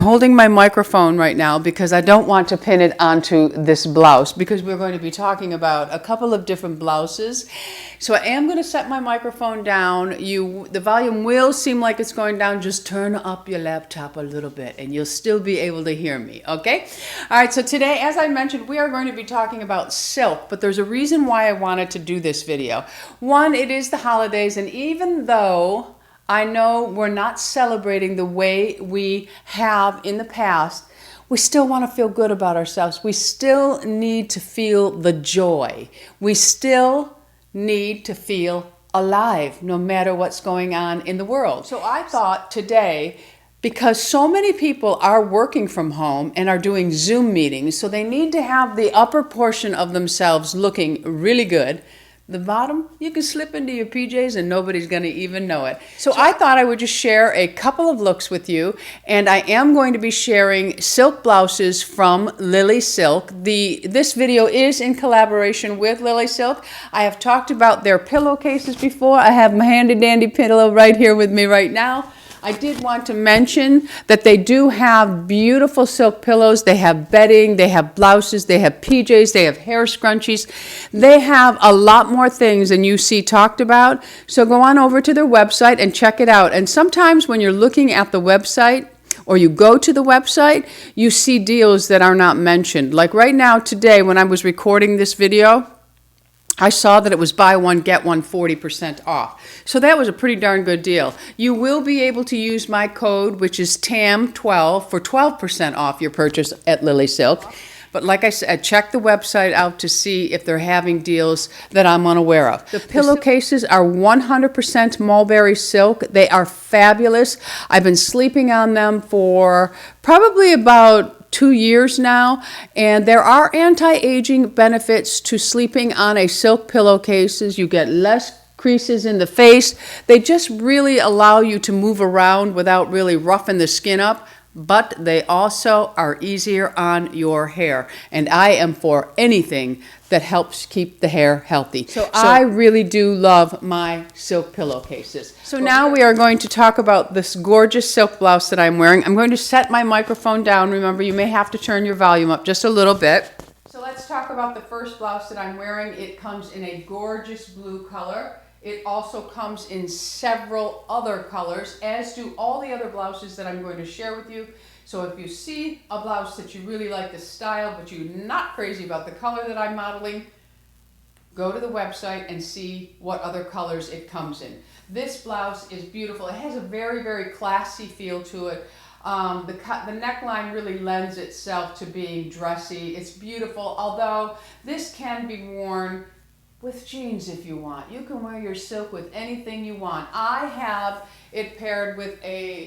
Holding my microphone right now because I don't want to pin it onto this blouse because we're going to be talking about a couple of different blouses. So I am going to set my microphone down. The volume will seem like it's going down. Just turn up your laptop a little bit and you'll still be able to hear me, okay? All right, so today, as I mentioned, we are going to be talking about silk, but there's a reason why I wanted to do this video. One, it is the holidays, and even though I know we're not celebrating the way we have in the past, we still want to feel good about ourselves. We still need to feel the joy. We still need to feel alive no matter what's going on in the world. So I thought today, because so many people are working from home and are doing Zoom meetings, so they need to have the upper portion of themselves looking really good. The bottom, you can slip into your PJs and nobody's going to even know it. So I thought I would just share a couple of looks with you, and I am going to be sharing silk blouses from Lilly Silk. This video is in collaboration with Lilly Silk. I have talked about their pillowcases before. I have my handy dandy pillow right here with me right now. I did want to mention that they do have beautiful silk pillows. They have bedding, they have blouses, they have PJs, they have hair scrunchies. They have a lot more things than you see talked about. So go on over to their website and check it out. And sometimes when you're looking at the website, or you go to the website, you see deals that are not mentioned. Like right now today when I was recording this video, I saw that it was buy one, get one 40% off. So that was a pretty darn good deal. You will be able to use my code, which is TAM12, for 12% off your purchase at Lilly Silk. But like I said, check the website out to see if they're having deals that I'm unaware of. The pillowcases are 100% mulberry silk. They are fabulous. I've been sleeping on them for probably about 2 years now, and there are anti-aging benefits to sleeping on a silk pillowcases. You get less creases in the face. They just really allow you to move around without really roughing the skin up, but they also are easier on your hair. And I am for anything that helps keep the hair healthy. So I really do love my silk pillowcases. So now we are going to talk about this gorgeous silk blouse that I'm wearing. I'm going to set my microphone down. Remember, you may have to turn your volume up just a little bit. So let's talk about the first blouse that I'm wearing. It comes in a gorgeous blue color. It also comes in several other colors, as do all the other blouses that I'm going to share with you. So if you see a blouse that you really like the style, but you're not crazy about the color that I'm modeling, go to the website and see what other colors it comes in. This blouse is beautiful. It has a very, very classy feel to it. The neckline really lends itself to being dressy. It's beautiful, although this can be worn with jeans if you want. You can wear your silk with anything you want. I have it paired with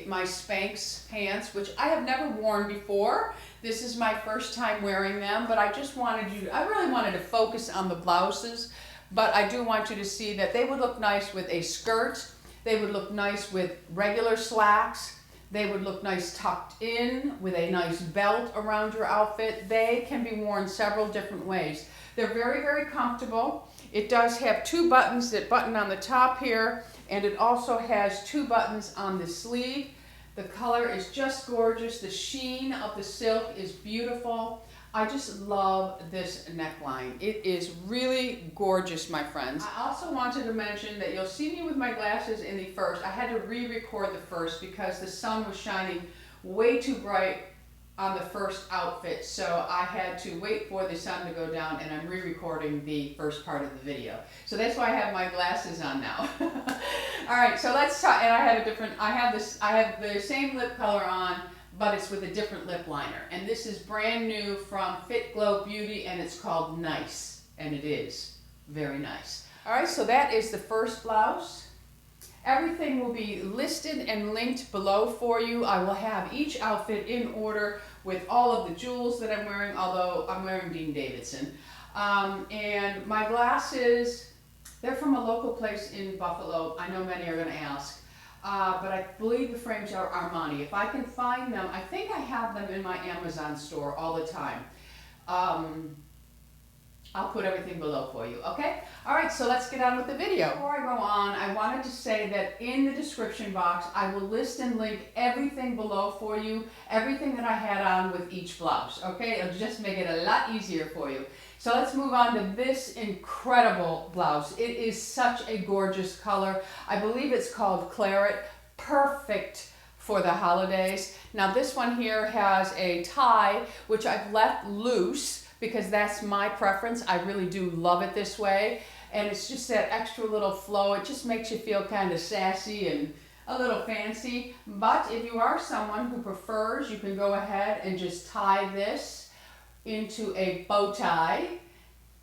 my Spanx pants, which I have never worn before. This is my first time wearing them, but I really wanted to focus on the blouses, but I do want you to see that they would look nice with a skirt. They would look nice with regular slacks. They would look nice tucked in with a nice belt around your outfit. They can be worn several different ways. They're very, very comfortable. It does have 2 buttons that button on the top here, and it also has 2 buttons on the sleeve. The color is just gorgeous. The sheen of the silk is beautiful. I just love this neckline. It is really gorgeous, my friends. I also wanted to mention that you'll see me with my glasses in the first. I had to re-record the first because the sun was shining way too bright on the first outfit, so I had to wait for the sun to go down, and I'm re-recording the first part of the video. So that's why I have my glasses on now. All right, so let's talk. And I have the same lip color on, but it's with a different lip liner. And this is brand new from Fitglow Beauty, and it's called Nice, and it is very nice. All right, so that is the first blouse. Everything will be listed and linked below for you. I will have each outfit in order with all of the jewels that I'm wearing, although I'm wearing Dean Davidson. And my glasses, they're from a local place in Buffalo. I know many are going to ask, but I believe the frames are Armani. If I can find them, I think I have them in my Amazon store all the time. I'll put everything below for you, okay? All right, so let's get on with the video. Before I go on, I wanted to say that in the description box, I will list and link everything below for you, everything that I had on with each blouse, okay? It'll just make it a lot easier for you. So let's move on to this incredible blouse. It is such a gorgeous color. I believe it's called Claret. Perfect for the holidays. Now this one here has a tie, which I've left loose because that's my preference. I really do love it this way. And it's just that extra little flow. It just makes you feel kind of sassy and a little fancy. But if you are someone who prefers, you can go ahead and just tie this into a bow tie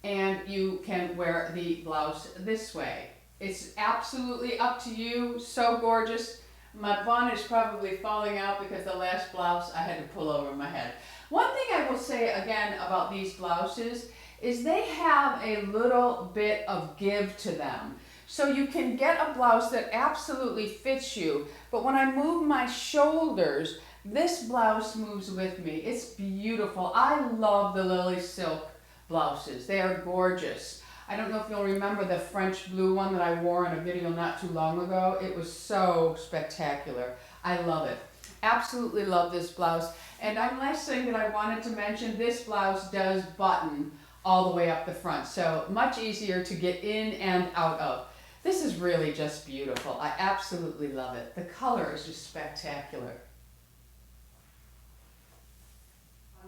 and you can wear the blouse this way. It's absolutely up to you. So gorgeous. My bun is probably falling out because the last blouse I had to pull over my head. One thing I will say again about these blouses is they have a little bit of give to them. So you can get a blouse that absolutely fits you, but when I move my shoulders, this blouse moves with me. It's beautiful. I love the Lilly Silk blouses. They are gorgeous. I don't know if you'll remember the French blue one that I wore in a video not too long ago. It was so spectacular. I love it. Absolutely love this blouse. And one last thing that I wanted to mention, this blouse does button all the way up the front. So much easier to get in and out of. This is really just beautiful. I absolutely love it. The color is just spectacular.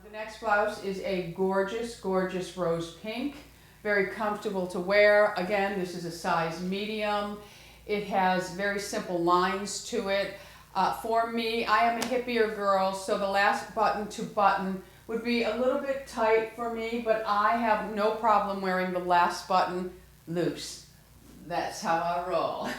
The next blouse is a gorgeous, gorgeous rose pink. Very comfortable to wear. Again, this is a size medium. It has very simple lines to it. For me, I am a hippier girl, so the last button to button would be a little bit tight for me, but I have no problem wearing the last button loose. That's how I roll.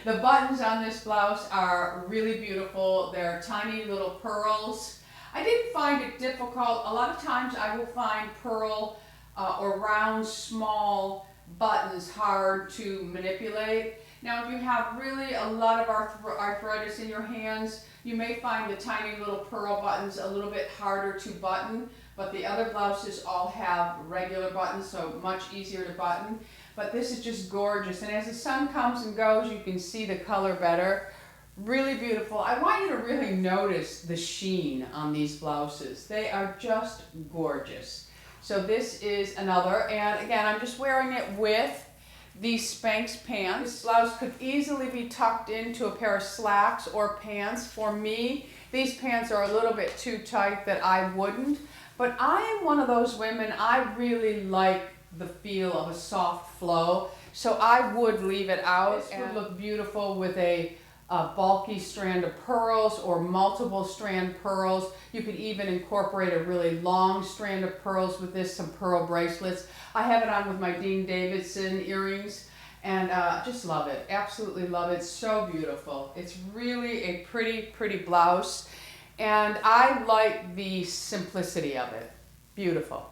The buttons on this blouse are really beautiful. They're tiny little pearls. I didn't find it difficult. A lot of times I will find pearl or round small buttons hard to manipulate. Now if you have really a lot of arthritis in your hands, you may find the tiny little pearl buttons a little bit harder to button, but the other blouses all have regular buttons, so much easier to button. But this is just gorgeous, and as the sun comes and goes, you can see the color better. Really beautiful. I want you to really notice the sheen on these blouses. They are just gorgeous. So this is another, and again, I'm just wearing it with these Spanx pants. This blouse could easily be tucked into a pair of slacks or pants. For me, these pants are a little bit too tight that I wouldn't, but I am one of those women, I really like the feel of a soft flow, so I would leave it out. This would look beautiful with a bulky strand of pearls or multiple strand pearls. You could even incorporate a really long strand of pearls with this, some pearl bracelets. I have it on with my Dean Davidson earrings and just love it. Absolutely love it. So beautiful. It's really a pretty, pretty blouse, and I like the simplicity of it. Beautiful.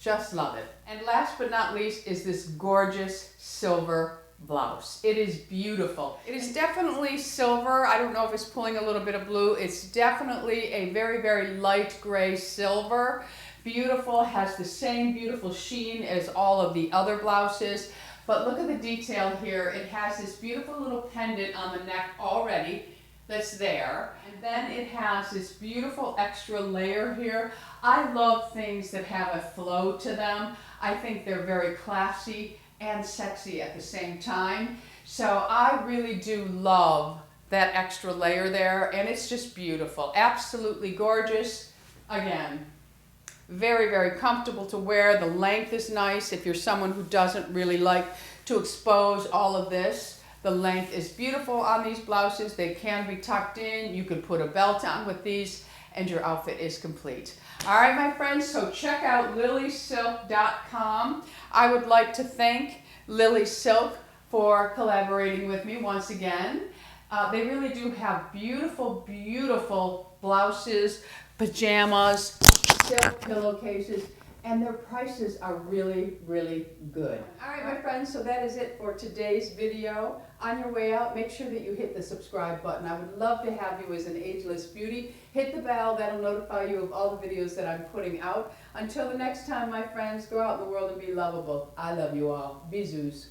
Just love it. And last but not least is this gorgeous silver blouse. It is beautiful. It is definitely silver. I don't know if it's pulling a little bit of blue. It's definitely a very, very light gray silver. Beautiful, has the same beautiful sheen as all of the other blouses. But look at the detail here. It has this beautiful little pendant on the neck already that's there. And then it has this beautiful extra layer here. I love things that have a flow to them. I think they're very classy and sexy at the same time. So I really do love that extra layer there, and it's just beautiful. Absolutely gorgeous. Again, very, very comfortable to wear. The length is nice if you're someone who doesn't really like to expose all of this. The length is beautiful on these blouses. They can be tucked in. You could put a belt on with these and your outfit is complete. All right, my friends, so check out LILYSILK.com. I would like to thank Lilly Silk for collaborating with me once again. They really do have beautiful, beautiful blouses, pajamas, silk pillowcases, and their prices are really, really good. All right, my friends, so that is it for today's video. On your way out, make sure that you hit the subscribe button. I would love to have you as an Ageless Beauty. Hit the bell, that'll notify you of all the videos that I'm putting out. Until the next time, my friends, go out in the world and be lovable. I love you all. Bisous.